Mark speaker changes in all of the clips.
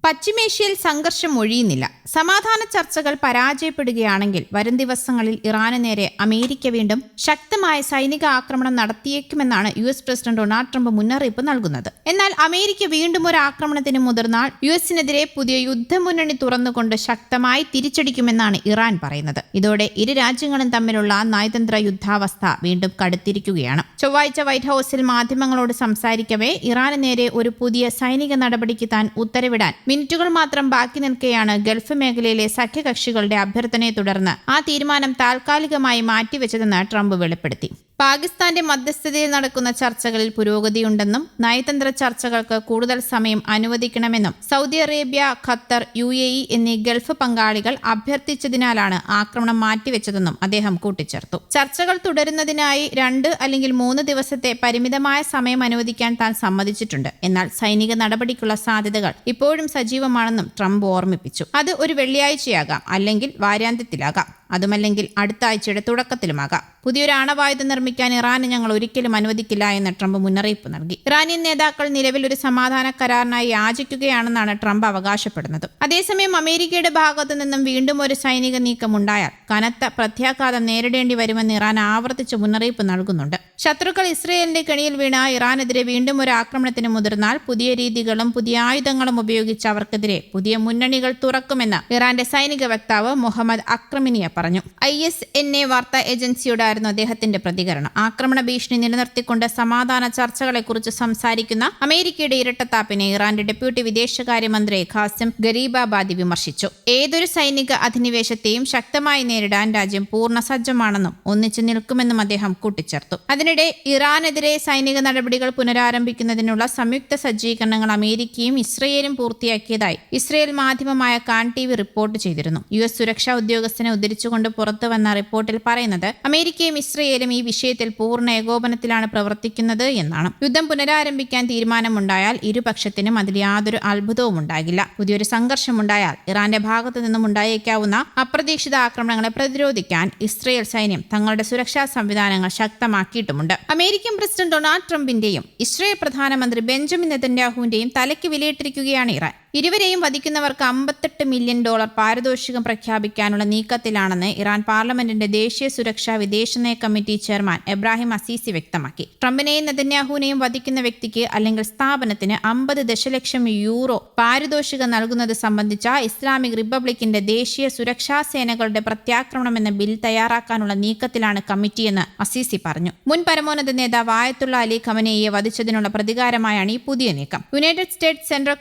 Speaker 1: പശ്ചിമേഷ്യയിൽ സംഘർഷം ഒഴിയുന്നില്ല. സമാധാന ചർച്ചകൾ പരാജയപ്പെടുകയാണെങ്കിൽ വരും ദിവസങ്ങളിൽ ഇറാന് നേരെ അമേരിക്ക വീണ്ടും ശക്തമായ സൈനിക ആക്രമണം നടത്തിയേക്കുമെന്നാണ് US പ്രസിഡന്റ് ഡൊണാൾഡ് ട്രംപ് മുന്നറിയിപ്പ് നൽകുന്നത്. എന്നാൽ അമേരിക്ക വീണ്ടും ഒരു ആക്രമണത്തിന് മുതിർന്നാൽ US-നെതിരെ പുതിയ യുദ്ധമുന്നണി തുറന്നുകൊണ്ട് ശക്തമായി തിരിച്ചടിക്കുമെന്നാണ് ഇറാൻ പറയുന്നത്. ഇതോടെ ഇരു രാജ്യങ്ങളും തമ്മിലുള്ള നയതന്ത്ര യുദ്ധാവസ്ഥ വീണ്ടും കടുത്തിരിക്കുകയാണ്. ചൊവ്വാഴ്ച വൈറ്റ് ഹൌസിൽ മാധ്യമങ്ങളോട് സംസാരിക്കവേ ഇറാന് നേരെ ഒരു പുതിയ സൈനിക നടപടിക്ക് താൻ ഉത്തരവിടാൻ മിനിറ്റുകൾ മാത്രം ബാക്കി നിൽക്കെയാണ് ഗൾഫ് മേഖലയിലെ സഖ്യകക്ഷികളുടെ അഭ്യർത്ഥനയെ തുടർന്ന് ആ തീരുമാനം താൽക്കാലികമായി മാറ്റിവെച്ചതെന്ന് ട്രംപ് വെളിപ്പെടുത്തി. പാകിസ്ഥാന്റെ മധ്യസ്ഥതയിൽ നടക്കുന്ന ചർച്ചകളിൽ പുരോഗതിയുണ്ടെന്നും നയതന്ത്ര ചർച്ചകൾക്ക് കൂടുതൽ സമയം അനുവദിക്കണമെന്നും സൗദി അറേബ്യ, ഖത്തർ, UAE എന്നീ ഗൾഫ് പങ്കാളികൾ അഭ്യർത്ഥിച്ചതിനാലാണ് ആക്രമണം മാറ്റിവെച്ചതെന്നും അദ്ദേഹം കൂട്ടിച്ചേർത്തു. ചർച്ചകൾ തുടരുന്നതിനായി 2 അല്ലെങ്കിൽ 3 ദിവസത്തെ പരിമിതമായ സമയം അനുവദിക്കാൻ താൻ സമ്മതിച്ചിട്ടുണ്ട്. എന്നാൽ സൈനിക നടപടിക്കുള്ള സാധ്യതകൾ ഇപ്പോഴും സജീവമാണെന്നും ട്രംപ് ഓർമ്മിപ്പിച്ചു. അത് ഒരു വെള്ളിയാഴ്ചയാകാം, അല്ലെങ്കിൽ വാരാന്ത്യത്തിലാകാം, അതുമല്ലെങ്കിൽ അടുത്ത ആഴ്ചയുടെ തുടക്കത്തിലുമാകാം. പുതിയൊരു ആണവായുധം നിർമ്മിക്കാൻ ഇറാന് ഞങ്ങൾ ഒരിക്കലും അനുവദിക്കില്ല എന്ന് ട്രംപ് മുന്നറിയിപ്പ് നൽകി. ഇറാനിയൻ നേതാക്കൾ നിലവിൽ ഒരു സമാധാന കരാറിനായി യാചിക്കുകയാണെന്നാണ് ട്രംപ് അവകാശപ്പെടുന്നത്. അതേസമയം അമേരിക്കയുടെ ഭാഗത്തു നിന്നും വീണ്ടും ഒരു സൈനിക നീക്കം ഉണ്ടായാൽ കനത്ത പ്രത്യാഘാതം നേരിടേണ്ടി വരുമെന്ന് ഇറാൻ ആവർത്തിച്ച് മുന്നറിയിപ്പ് നൽകുന്നുണ്ട്. ശത്രുക്കൾ ഇസ്രയേലിന്റെ കെണിയിൽ വീണ ഇറാനെതിരെ വീണ്ടും ഒരു ആക്രമണത്തിന് മുതിർന്നാൽ പുതിയ രീതികളും പുതിയ ആയുധങ്ങളും ഉപയോഗിച്ച് അവർക്കെതിരെ പുതിയ മുന്നണികൾ തുറക്കുമെന്ന് ഇറാന്റെ സൈനിക വക്താവ് മുഹമ്മദ് അക്രമിനിയ പറഞ്ഞു. ISNA വാർത്താ ഏജൻസിയോടായിരുന്നു അദ്ദേഹത്തിന്റെ പ്രതികരണം. ആക്രമണ ഭീഷണി നിലനിർത്തിക്കൊണ്ട് സമാധാന ചർച്ചകളെക്കുറിച്ച് സംസാരിക്കുന്ന അമേരിക്കയുടെ ഇരട്ടത്താപ്പിനെ ഇറാന്റെ ഡെപ്യൂട്ടി വിദേശകാര്യമന്ത്രി ഖാസിം ഗരീബാബാദി വിമർശിച്ചു. ഏതൊരു സൈനിക അധിനിവേശത്തെയും ശക്തമായി നേരിടാൻ രാജ്യം പൂർണ്ണ സജ്ജമാണെന്നും ഒന്നിച്ചു നിൽക്കുമെന്നും അദ്ദേഹം കൂട്ടിച്ചേർത്തു. അതിനിടെ ഇറാനെതിരെ സൈനിക നടപടികൾ പുനരാരംഭിക്കുന്നതിനുള്ള സംയുക്ത സജ്ജീകരണങ്ങൾ അമേരിക്കയും ഇസ്രയേലും പൂർത്തിയാക്കിയതായി ഇസ്രയേൽ മാധ്യമമായ കാൻ TV റിപ്പോർട്ട് ചെയ്തിരുന്നു. US സുരക്ഷാ ഉദ്യോഗസ്ഥനെ ഉദ്ധരിച്ചുകൊണ്ട് പുറത്തുവന്ന റിപ്പോർട്ടിൽ പറയുന്നത് അമേരിക്കയും ഇസ്രയേലും ഈ വിഷയത്തിൽ പൂർണ്ണ ഏകോപനത്തിലാണ് പ്രവർത്തിക്കുന്നത് എന്നാണ്. യുദ്ധം പുനരാരംഭിക്കാൻ തീരുമാനമുണ്ടായാൽ ഇരുപക്ഷത്തിനും അതിൽ യാതൊരു അത്ഭുതവും ഉണ്ടാകില്ല. പുതിയൊരു സംഘർഷമുണ്ടായാൽ ഇറാന്റെ ഭാഗത്തു നിന്നും ഉണ്ടായേക്കാവുന്ന അപ്രതീക്ഷിത ആക്രമണങ്ങളെ പ്രതിരോധിക്കാൻ ഇസ്രയേൽ സൈന്യം തങ്ങളുടെ സുരക്ഷാ സംവിധാനങ്ങൾ ശക്തമാക്കിയിട്ടുമുണ്ട്. അമേരിക്കൻ പ്രസിഡന്റ് ഡൊണാൾഡ് ട്രംപിന്റെയും ഇസ്രയേൽ പ്രധാനമന്ത്രി ബെഞ്ചമിൻ നെതന്യാഹുവിന്റെയും തലയ്ക്ക് വിലയിട്ടിരിക്കുകയാണ് ഇറാൻ. ഇരുവരെയും വധിക്കുന്നവർക്ക് $58 മില്യൺ പാരിതോഷികം പ്രഖ്യാപിക്കാനുള്ള നീക്കത്തിലാണെന്ന് ഇറാൻ പാർലമെന്റിന്റെ ദേശീയ സുരക്ഷാ വിദേശനയ കമ്മിറ്റി ചെയർമാൻ എബ്രാഹിം അസീസി വ്യക്തമാക്കി. ട്രംപിനെയും നെതന്യാഹുവിനെയും വധിക്കുന്ന വ്യക്തിക്ക് അല്ലെങ്കിൽ സ്ഥാപനത്തിന് 50 ദശലക്ഷം യൂറോ പാരിതോഷികം നൽകുന്നത് സംബന്ധിച്ച ഇസ്ലാമിക് റിപ്പബ്ലിക്കിന്റെ ദേശീയ സുരക്ഷാ സേനകളുടെ പ്രത്യാക്രമണമെന്ന ബിൽ തയ്യാറാക്കാനുള്ള നീക്കത്തിലാണ് കമ്മിറ്റിയെന്ന് അസീസി പറഞ്ഞു. മുൻ പരമോന്നത നേതാവ് ആയത്തുള്ള അലി ഖമനേയിയെ വധിച്ചതിനുള്ള പ്രതികാരമായാണ് ഈ പുതിയ നീക്കം. United states central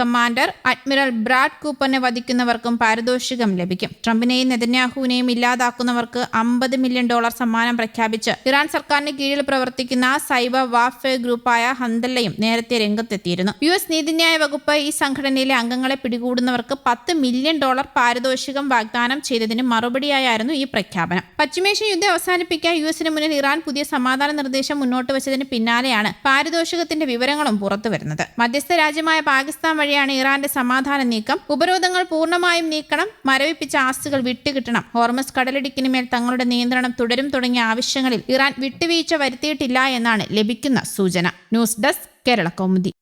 Speaker 1: commander admiral Brad കൂപ്പറിനെ വധിക്കുന്നവർക്കും പാരിതോഷികം ലഭിക്കും. ട്രംപിനെയും നെതന്യാഹുവിനെയും ഇല്ലാതാക്കുന്നവർക്ക് $50 മില്യൺ സമ്മാനം പ്രഖ്യാപിച്ച് ഇറാൻ സർക്കാരിന് കീഴിൽ പ്രവർത്തിക്കുന്ന സൈബർ വാർഫെയർ ഗ്രൂപ്പായ ഹന്ദല്ലയും നേരത്തെ രംഗത്തെത്തിയിരുന്നു. US നീതിന്യായ വകുപ്പ് ഈ സംഘടനയിലെ അംഗങ്ങളെ പിടികൂടുന്നവർക്ക് $10 മില്യൺ പാരിതോഷികം വാഗ്ദാനം ചെയ്തതിന് മറുപടിയായിരുന്നു ഈ പ്രഖ്യാപനം. പശ്ചിമേഷ്യൻ യുദ്ധം അവസാനിപ്പിക്കാൻ US-ന് മുന്നിൽ ഇറാൻ പുതിയ സമാധാന നിർദ്ദേശം മുന്നോട്ട് വെച്ചതിന് പിന്നാലെയാണ് പാരിതോഷികത്തിന്റെ വിവരങ്ങളും പുറത്തുവരുന്നത്. മധ്യസ്ഥ രാജ്യമായ പാകിസ്ഥാൻ വഴിയാണ് ഇറാന്റെ സമാധാന നീക്കം. ഉപരോധങ്ങൾ പൂർണ്ണമായും നീക്കണം, മരവിപ്പിച്ച ആസ്തികൾ വിട്ടുകിട്ടണം, ഹോർമസ് കടലിടുക്കിന് മേൽ തങ്ങളുടെ നിയന്ത്രണം തുടരും തുടങ്ങിയ ആവശ്യങ്ങളിൽ ഇറാൻ വിട്ടുവീഴ്ച വരുത്തിയിട്ടില്ല എന്നാണ് ലഭിക്കുന്ന സൂചന. News desk, Kerala Kaumudi.